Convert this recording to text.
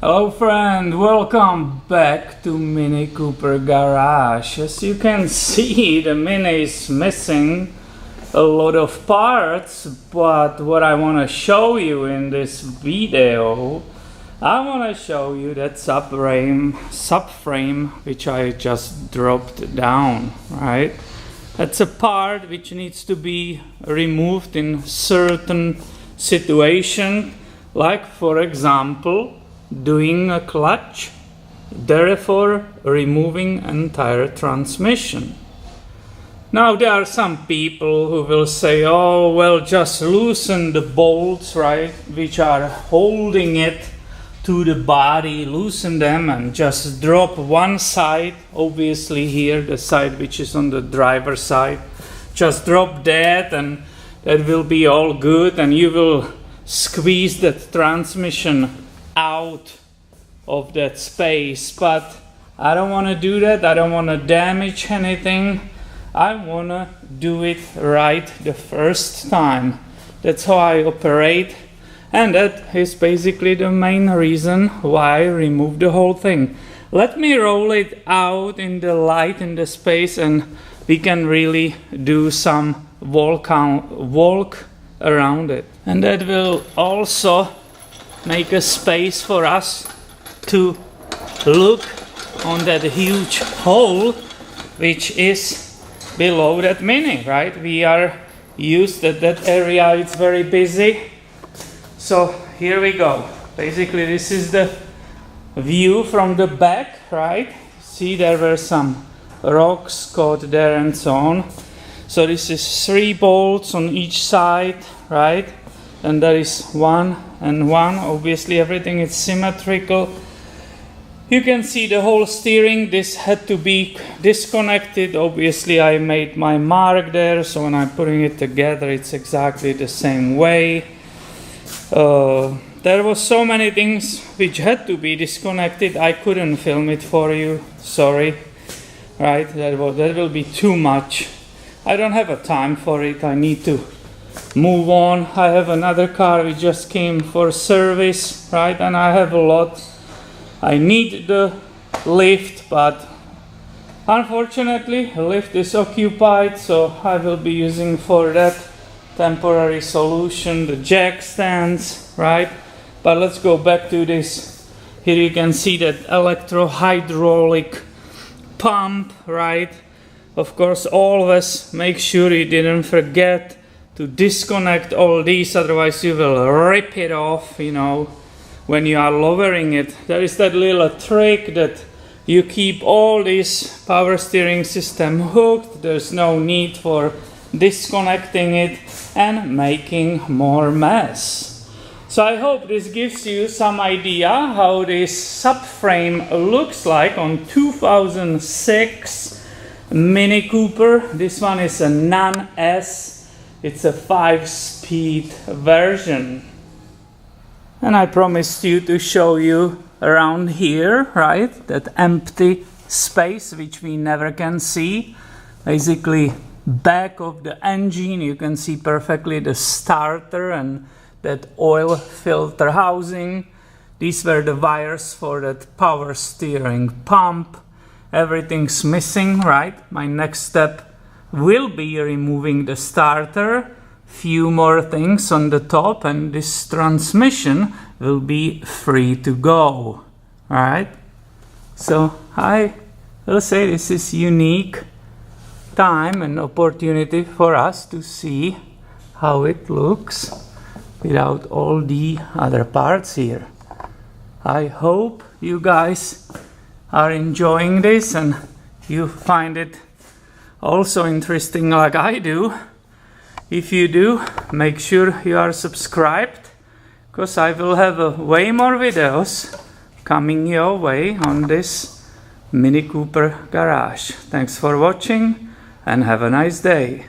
Hello friend, welcome back to MiniCooper garage. As you can see, the Mini is missing a lot of parts, but what I want to show you in this video, I want to show you that subframe which I just dropped down, right? That's a part which needs to be removed in certain situation, like for example doing a clutch, therefore removing entire transmission. Now there are some people who will say, oh well, just loosen the bolts, right, which are holding it to the body, loosen them and just drop one side, obviously here the side which is on the driver's side, just drop that and that will be all good and you will squeeze that transmission out of that space. But I don't want to do that. I don't want to damage anything. I want to do it right the first time. That's how I operate, and that is basically the main reason why I removed the whole thing. Let me roll it out in the light, in the space, and we can really do some walk around it. And that will also make a space for us to look on that huge hole which is below that Mini, right? We are used at that area, it's very busy. So here we go. Basically this is the view from the back, right? See, there were some rocks caught there and so on. So this is 3 bolts on each side, right? And there is one and one. Obviously everything is symmetrical. You can see the whole steering. This had to be disconnected. Obviously I made my mark there, so when I'm putting it together it's exactly the same way. There was so many things which had to be disconnected. I couldn't film it for you, sorry, right? That will be too much. I don't have a time for it. I need to move on. I have another car which just came for service, right? And I have a lot. I need the lift, but unfortunately the lift is occupied, so I will be using for that temporary solution the jack stands, right? But let's go back to this. Here you can see that electro-hydraulic pump, right? Of course, always make sure you didn't forget to disconnect all these, otherwise you will rip it off, you know, when you are lowering it. There is that little trick that you keep all this power steering system hooked. There's no need for disconnecting it and making more mess. So I hope this gives you some idea how this subframe looks like on 2006 MiniCooper. This one is a non-S. It's a 5-speed version. And I promised you to show you around here, right? That empty space which we never can see. Basically back of the engine you can see perfectly the starter and that oil filter housing. These were the wires for that power steering pump. Everything's missing, right? My next step will be removing the starter, few more things on the top, and this transmission will be free to go. Alright? So I will say this is unique time and opportunity for us to see how it looks without all the other parts here. I hope you guys are enjoying this and you find it also interesting like I do. If you do, make sure you are subscribed, because I will have way more videos coming your way on this MiniCooper garage. Thanks for watching and have a nice day.